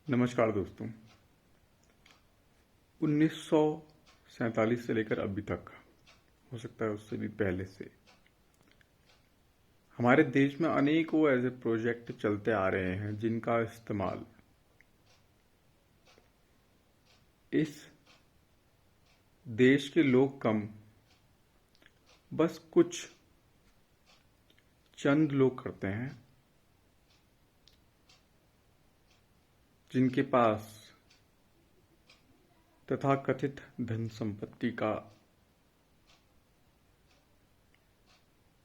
नमस्कार दोस्तों। 1947 से लेकर अभी तक, हो सकता है उससे भी पहले से, हमारे देश में अनेकों ऐसे प्रोजेक्ट चलते आ रहे हैं जिनका इस्तेमाल इस देश के लोग कम, बस कुछ चंद लोग करते हैं जिनके पास तथाकथित धन संपत्ति का,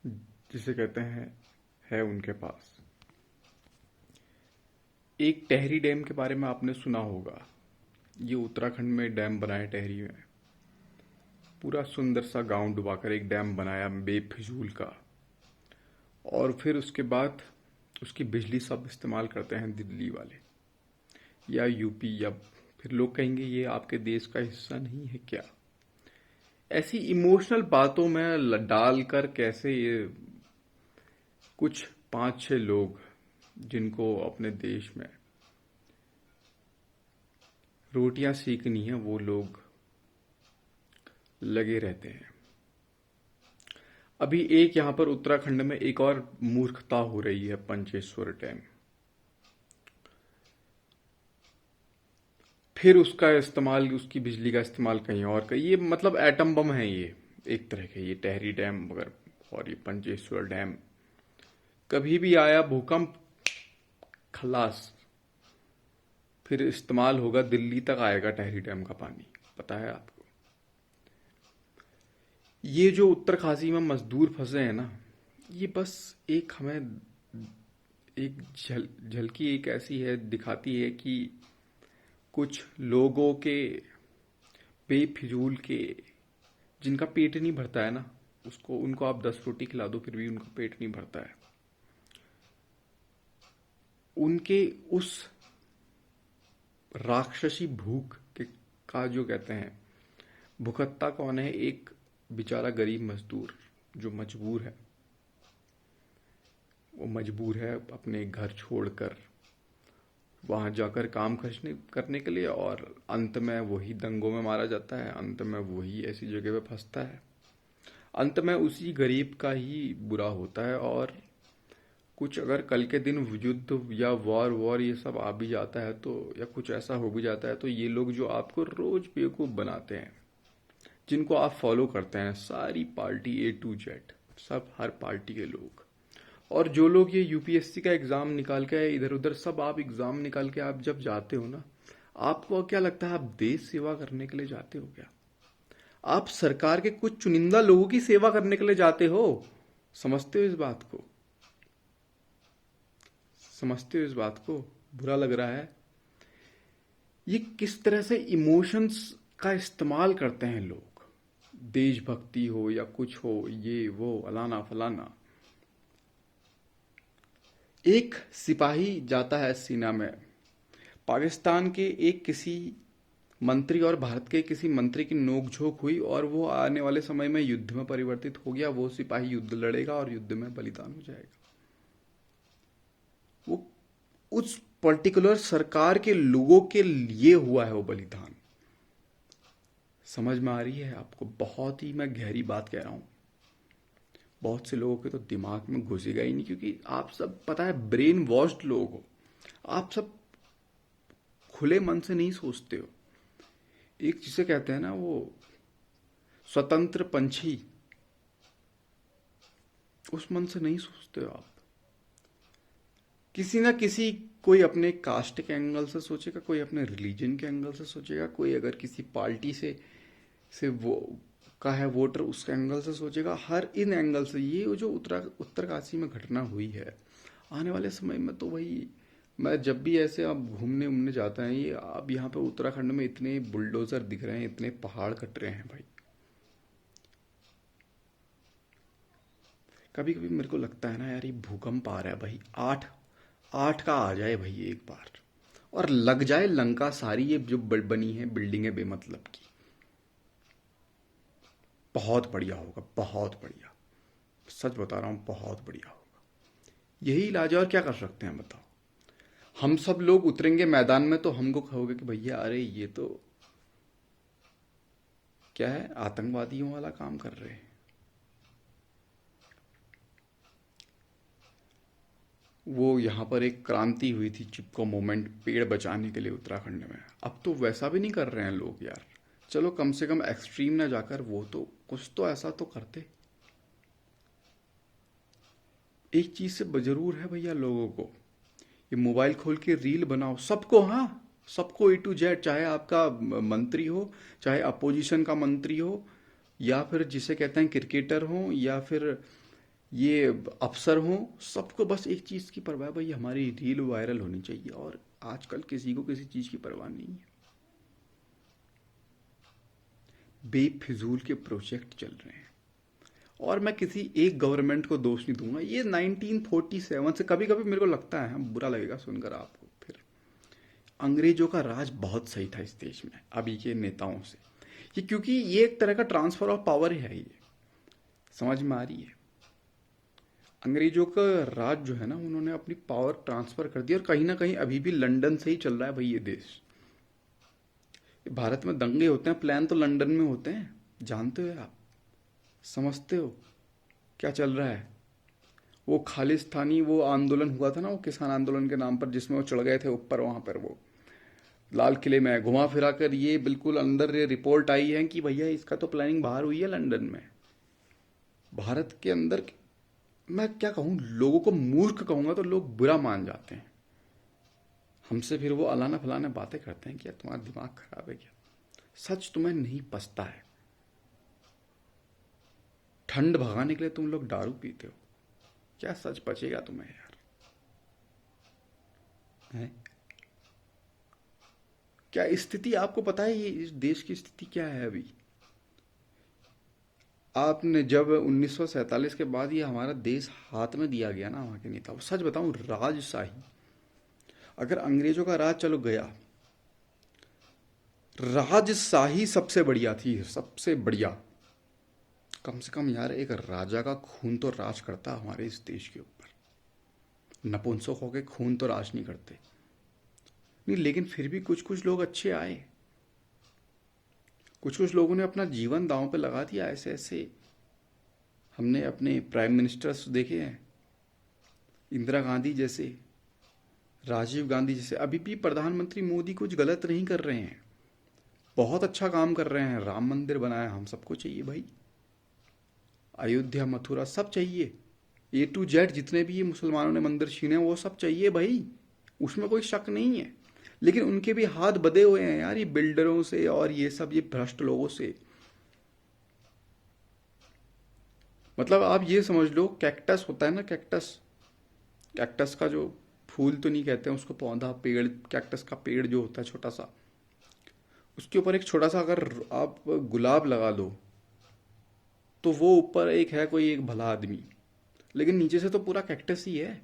जिसे कहते हैं, है उनके पास। एक टेहरी डैम के बारे में आपने सुना होगा। ये उत्तराखंड में डैम बनाया टेहरी में। पूरा सुंदर सा गांव डुबाकर एक डैम बनाया बेफिजूल का, और फिर उसके बाद उसकी बिजली सब इस्तेमाल करते हैं दिल्ली वाले या यूपी, या फिर लोग कहेंगे ये आपके देश का हिस्सा नहीं है क्या। ऐसी इमोशनल बातों में डालकर कैसे ये कुछ 5-6 लोग, जिनको अपने देश में रोटियां सेकनी है, वो लोग लगे रहते हैं। अभी एक यहां पर उत्तराखंड में एक और मूर्खता हो रही है, पंचेश्वर डैम। फिर उसका इस्तेमाल, उसकी बिजली का इस्तेमाल कहीं और का, ये मतलब एटम बम है ये एक तरह के, ये टेहरी डैम वगैरह और ये पंचेश्वर डैम। कभी भी आया भूकंप, खलास, फिर इस्तेमाल होगा, दिल्ली तक आएगा टेहरी डैम का पानी, पता है आपको। ये जो उत्तरकाशी में मजदूर फंसे हैं ना, ये बस एक हमें एक झलकी एक ऐसी है, दिखाती है कि कुछ लोगों के बेफिजूल के, जिनका पेट नहीं भरता है ना, उसको उनको आप 10 रोटी खिला दो फिर भी उनका पेट नहीं भरता है। उनके उस राक्षसी भूख के का जो कहते हैं, भुखत्ता कौन है? एक बेचारा गरीब मजदूर जो मजबूर है। वो मजबूर है अपने घर छोड़कर वहां जाकर काम करने के लिए, और अंत में वही दंगों में मारा जाता है, अंत में वही ऐसी जगह पे फंसता है, अंत में उसी गरीब का ही बुरा होता है। और कुछ अगर कल के दिन युद्ध या वॉर वॉर ये सब आ भी जाता है तो, या कुछ ऐसा हो भी जाता है तो, ये लोग जो आपको रोज बेवकूफ बनाते हैं, जिनको आप फॉलो करते हैं, सारी पार्टी A to Z, सब हर पार्टी के लोग, और जो लोग ये यूपीएससी का एग्जाम निकाल के इधर उधर, सब आप एग्जाम निकाल के आप जब जाते हो ना, आपको क्या लगता है आप देश सेवा करने के लिए जाते हो क्या? आप सरकार के कुछ चुनिंदा लोगों की सेवा करने के लिए जाते हो। समझते हो इस बात को? समझते हो इस बात को? बुरा लग रहा है? ये किस तरह से इमोशंस का इस्तेमाल करते हैं लोग, देशभक्ति हो या कुछ हो, ये वो अलाना फलाना। एक सिपाही जाता है सेना में, पाकिस्तान के एक किसी मंत्री और भारत के किसी मंत्री की नोकझोंक हुई, और वो आने वाले समय में युद्ध में परिवर्तित हो गया। वो सिपाही युद्ध लड़ेगा और युद्ध में बलिदान हो जाएगा। वो उस पर्टिकुलर सरकार के लोगों के लिए हुआ है वो बलिदान। समझ में आ रही है आपको? बहुत ही मैं गहरी बात कह रहा हूं। बहुत से लोगों के तो दिमाग में घुसेगा ही नहीं, क्योंकि आप सब, पता है, ब्रेन वॉश्ड लोग हो। आप सब खुले मन से नहीं सोचते हो। एक जिसे कहते हैं ना, वो स्वतंत्र पंछी, उस मन से नहीं सोचते हो आप। किसी ना किसी, कोई अपने कास्ट के एंगल से सोचेगा, कोई अपने रिलीजन के एंगल से सोचेगा, कोई अगर किसी पार्टी से वो का है वोटर, उस एंगल से सोचेगा। हर इन एंगल से ये जो उत्तरकाशी में घटना हुई है, आने वाले समय में तो वही, मैं जब भी ऐसे आप घूमने उमने जाता है, ये अब यहाँ पे उत्तराखंड में इतने बुलडोजर दिख रहे हैं, इतने पहाड़ कट रहे हैं भाई। कभी कभी मेरे को लगता है ना यार, ये भूकंप आ रहा है भाई, 8 का आ जाए भाई एक बार, और लग जाए लंका सारी, ये जो बनी है बिल्डिंगें बेमतलब की। बहुत बढ़िया होगा, बहुत बढ़िया। सच बता रहा हूँ, बहुत बढ़िया होगा। यही इलाज है, और क्या कर सकते हैं बताओ। हम सब लोग उतरेंगे मैदान में तो हमको कहोगे कि भैया अरे ये तो क्या है, आतंकवादियों वाला काम कर रहे हैं। वो यहाँ पर एक क्रांति हुई थी, चिपको मूवमेंट, पेड़ बचाने के लिए उत्तराखंड में। अब तो वैसा भी नहीं कर रहे हैं लोग यार। चलो कम से कम एक्सट्रीम ना जाकर वो तो कुछ तो ऐसा तो करते। एक चीज से जरूर है भैया लोगों को, ये मोबाइल खोल के रील बनाओ सबको, हाँ सबको A to Z, चाहे आपका मंत्री हो, चाहे अपोजिशन का मंत्री हो, या फिर जिसे कहते हैं क्रिकेटर हो, या फिर ये अफसर हो, सबको बस एक चीज की परवाह है भाई, हमारी रील वायरल होनी चाहिए। और आजकल किसी को किसी चीज की परवाह नहीं है। बेफिजूल के प्रोजेक्ट चल रहे हैं। और मैं किसी एक गवर्नमेंट को दोष नहीं दूंगा, ये 1947 से, कभी कभी मेरे को लगता है, बुरा लगेगा सुनकर आपको फिर, अंग्रेजों का राज बहुत सही था इस देश में अभी के नेताओं से। ये क्योंकि ये एक तरह का ट्रांसफर ऑफ पावर है, ये समझ में आ रही है। अंग्रेजों का राज जो है ना, उन्होंने अपनी पावर ट्रांसफर कर दी, और कहीं ना कहीं अभी भी लंदन से ही चल रहा है भाई ये देश। भारत में दंगे होते हैं, प्लान तो लंदन में होते हैं, जानते हो आप, समझते हो क्या चल रहा है। वो खालिस्तानी वो आंदोलन हुआ था ना, वो किसान आंदोलन के नाम पर, जिसमें वो चढ़ गए थे ऊपर, वहां पर वो लाल किले में घुमा फिरा कर, ये बिल्कुल अंदर ये रिपोर्ट आई है कि भैया इसका तो प्लानिंग बाहर हुई है लंदन में। भारत के अंदर मैं क्या कहूँ, लोगों को मूर्ख कहूंगा तो लोग बुरा मान जाते हैं हमसे, फिर वो अलाना फलाना बातें करते हैं कि यार तुम्हारा दिमाग खराब है क्या। सच तुम्हें नहीं पचता है। ठंड भगाने के लिए तुम लोग दारू पीते हो, क्या सच पचेगा तुम्हें यार, है? क्या स्थिति आपको पता है, ये इस देश की स्थिति क्या है अभी। आपने जब 1947 के बाद ये हमारा देश हाथ में दिया गया ना वहां के नेताओं, सच बताऊं, राजशाही, अगर अंग्रेजों का राज चलो गया, राजशाही सबसे बढ़िया थी, सबसे बढ़िया। कम से कम यार एक राजा का खून तो राज करता हमारे इस देश के ऊपर, नपुंसकों के खून तो राज नहीं करते। नहीं, लेकिन फिर भी कुछ कुछ लोग अच्छे आए, कुछ कुछ लोगों ने अपना जीवन दांव पे लगा दिया। ऐसे ऐसे हमने अपने प्राइम मिनिस्टर्स देखे हैं, इंदिरा गांधी जैसे, राजीव गांधी जैसे। अभी भी प्रधानमंत्री मोदी कुछ गलत नहीं कर रहे हैं, बहुत अच्छा काम कर रहे हैं, राम मंदिर बनाया, हम सबको चाहिए भाई, अयोध्या मथुरा सब चाहिए, A to Z जितने भी ये मुसलमानों ने मंदिर छीने वो सब चाहिए भाई, उसमें कोई शक नहीं है। लेकिन उनके भी हाथ बधे हुए हैं यार, ये बिल्डरों से और ये सब ये भ्रष्ट लोगों से। मतलब आप ये समझ लो, कैक्टस होता है ना, कैक्टस, कैक्टस का जो फूल तो नहीं कहते हैं उसको, पौधा, पेड़, कैक्टस का पेड़ जो होता है छोटा सा, उसके ऊपर एक छोटा सा अगर आप गुलाब लगा दो, तो वो ऊपर एक है कोई एक भला आदमी, लेकिन नीचे से तो पूरा कैक्टस ही है।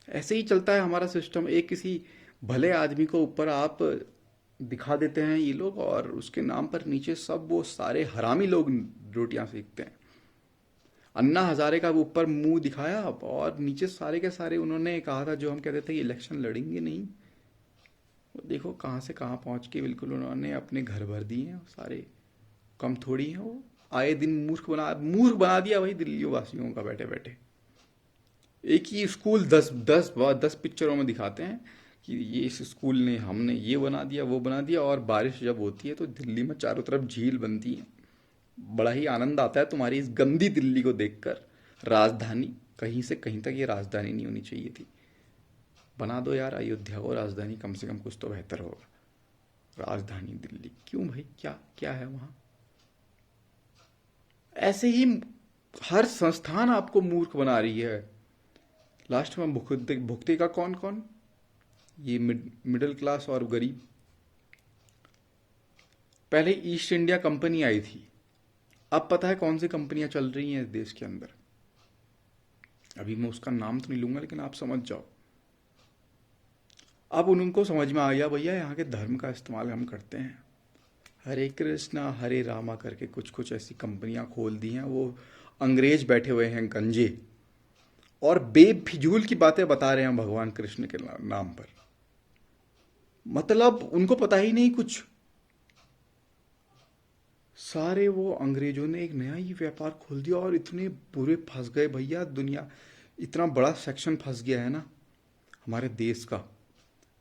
ऐसे ही चलता है हमारा सिस्टम, एक किसी भले आदमी को ऊपर आप दिखा देते हैं ये लोग, और उसके नाम पर नीचे सब वो सारे हरामी लोग रोटियां सेकते हैं। अन्ना हजारे का ऊपर मुंह दिखाया, और नीचे सारे के सारे उन्होंने कहा था, जो हम कहते थे इलेक्शन लड़ेंगे नहीं, वो देखो कहाँ से कहाँ पहुंच के बिल्कुल उन्होंने अपने घर भर दिए हैं सारे। कम थोड़ी है वो, आए दिन मूर्ख बना दिया भाई दिल्ली वासियों का बैठे बैठे। एक ही स्कूल 10 पिक्चरों में दिखाते हैं कि ये इस स्कूल ने, हमने ये बना दिया वो बना दिया, और बारिश जब होती है तो दिल्ली में चारों तरफ झील बनती है। बड़ा ही आनंद आता है तुम्हारी इस गंदी दिल्ली को देखकर। राजधानी कहीं से कहीं तक ये राजधानी नहीं होनी चाहिए थी। बना दो यार अयोध्या को राजधानी, कम से कम कुछ तो बेहतर होगा। राजधानी दिल्ली क्यों भाई, क्या क्या है वहां। ऐसे ही हर संस्थान आपको मूर्ख बना रही है। लास्ट में भुगतेगा कौन कौन, ये मिडिल क्लास और गरीब। पहले ईस्ट इंडिया कंपनी आई थी, अब पता है कौन सी कंपनियां चल रही हैं इस देश के अंदर। अभी मैं उसका नाम तो नहीं लूंगा, लेकिन आप समझ जाओ। अब उनको समझ में आ गया भैया यहाँ के धर्म का इस्तेमाल हम करते हैं, हरे कृष्णा हरे रामा करके कुछ कुछ ऐसी कंपनियां खोल दी हैं। वो अंग्रेज बैठे हुए हैं गंजे, और बेफिजूल की बातें बता रहे हैं भगवान कृष्ण के नाम पर। मतलब उनको पता ही नहीं कुछ। सारे वो अंग्रेजों ने एक नया ही व्यापार खोल दिया और इतने बुरे फंस गए भैया। दुनिया इतना बड़ा सेक्शन फंस गया है ना हमारे देश का।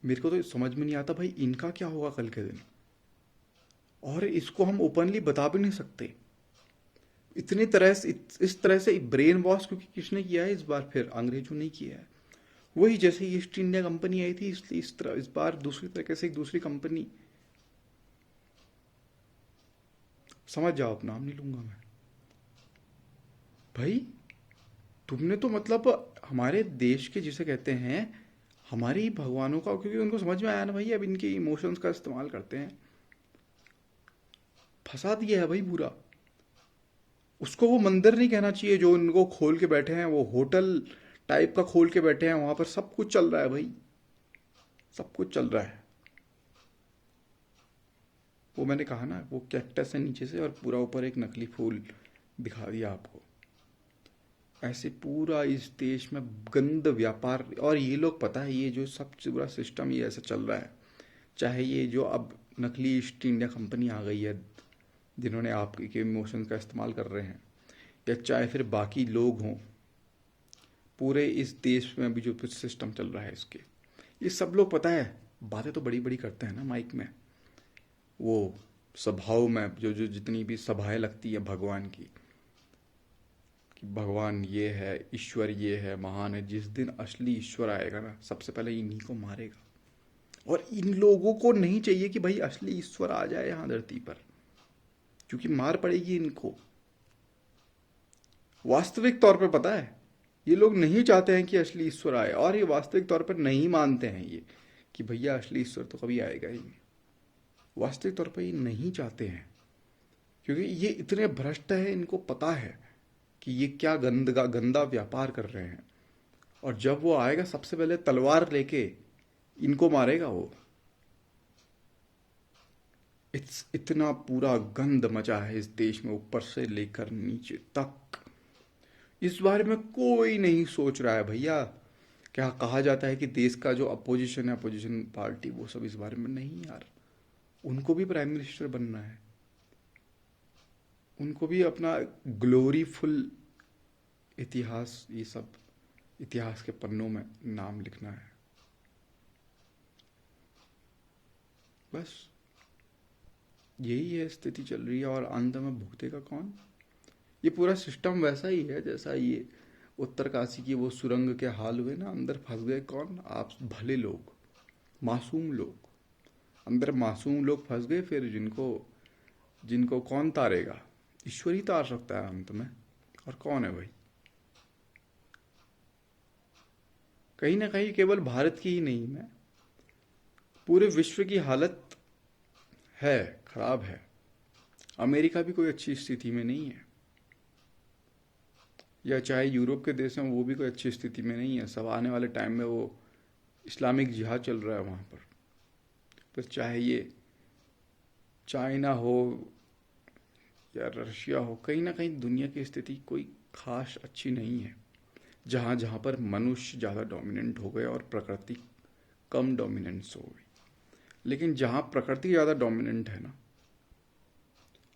मेरे को तो समझ में नहीं आता भाई इनका क्या होगा कल के दिन। और इसको हम ओपनली बता भी नहीं सकते। इतनी तरह से इस तरह से ब्रेन वॉश क्योंकि किसने किया है इस बार, फिर अंग्रेजों ने किया है। वही जैसे ईस्ट इंडिया कंपनी आई थी, इसलिए इस तरह इस बार दूसरी तरीके से एक दूसरी कंपनी। समझ जाओ, अब नाम नहीं लूंगा मैं। भाई तुमने तो मतलब हमारे देश के जिसे कहते हैं हमारे ही भगवानों का, क्योंकि उनको समझ में आया ना भाई अब इनके इमोशंस का इस्तेमाल करते हैं, फंसा दिया है भाई पूरा। उसको वो मंदिर नहीं कहना चाहिए जो उनको खोल के बैठे हैं, वो होटल टाइप का खोल के बैठे हैं, वहां पर सब कुछ चल रहा है भाई, सब कुछ चल रहा है। वो मैंने कहा ना वो कैक्टस है नीचे से और पूरा ऊपर एक नकली फूल दिखा दिया आपको। ऐसे पूरा इस देश में गंद व्यापार, और ये लोग पता है ये जो सब पूरा सिस्टम ये ऐसा चल रहा है। चाहे ये जो अब नकली ईस्ट इंडिया कंपनी आ गई है जिन्होंने आपके इमोशंस का इस्तेमाल कर रहे हैं, या चाहे फिर बाकी लोग हों, पूरे इस देश में अभी जो कुछ सिस्टम चल रहा है इसके, ये सब लोग पता है। बातें तो बड़ी बड़ी करते हैं ना माइक में, वो सभाओं में जो जो जितनी भी सभाएं लगती है भगवान की, कि भगवान ये है, ईश्वर ये है, महान है। जिस दिन असली ईश्वर आएगा ना सबसे पहले इन्हीं को मारेगा। और इन लोगों को नहीं चाहिए कि भाई असली ईश्वर आ जाए यहां धरती पर, क्योंकि मार पड़ेगी इनको। वास्तविक तौर पर पता है ये लोग नहीं चाहते हैं कि असली ईश्वर आए, और ये वास्तविक तौर पर नहीं मानते हैं ये कि भैया असली ईश्वर तो कभी आएगा ही नहीं। वास्तविक तौर पर ये नहीं चाहते हैं क्योंकि ये इतने भ्रष्ट है, इनको पता है कि ये क्या गंदा व्यापार कर रहे हैं। और जब वो आएगा सबसे पहले तलवार लेके इनको मारेगा वो। इतना पूरा गंद मचा है इस देश में ऊपर से लेकर नीचे तक। इस बारे में कोई नहीं सोच रहा है भैया। क्या कहा जाता है कि देश का जो अपोजिशन है, अपोजिशन पार्टी, वो सब इस बारे में नहीं यार। उनको भी प्राइम मिनिस्टर बनना है, उनको भी अपना ग्लोरीफुल इतिहास, ये सब इतिहास के पन्नों में नाम लिखना है। बस यही है स्थिति चल रही है, और अंत में भुगतेगा कौन? ये पूरा सिस्टम वैसा ही है जैसा ये उत्तरकाशी की वो सुरंग के हाल हुए ना। अंदर फंस गए कौन? आप भले लोग, मासूम लोग। अंदर मासूम लोग फंस गए, फिर जिनको जिनको कौन तारेगा? ईश्वर ही तार सकता है अंत में। और कौन है भाई? कहीं ना कहीं केवल भारत की ही नहीं है, पूरे विश्व की हालत है, खराब है। अमेरिका भी कोई अच्छी स्थिति में नहीं है, या चाहे यूरोप के देश हैं वो भी कोई अच्छी स्थिति में नहीं है। सब आने वाले टाइम में वो इस्लामिक जिहाद चल रहा है वहाँ पर। फिर चाहे ये चाइना हो या रशिया हो, कहीं ना कहीं दुनिया की स्थिति कोई खास अच्छी नहीं है। जहाँ जहाँ पर मनुष्य ज़्यादा डोमिनेंट हो गए और प्रकृति कम डोमिनेंस हो गई। लेकिन जहाँ प्रकृति ज़्यादा डोमिनेंट है ना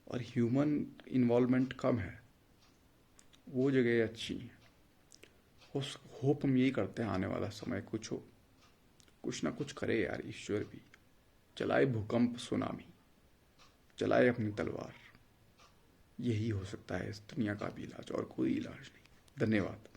और ह्यूमन इन्वॉल्वमेंट कम है, वो जगह अच्छी है। होप हम यही करते हैं आने वाला समय कुछ हो, कुछ ना कुछ करे यार ईश्वर भी। चलाए भूकंप, सुनामी, चलाए अपनी तलवार। यही हो सकता है इस दुनिया का भी इलाज, और कोई इलाज नहीं। धन्यवाद।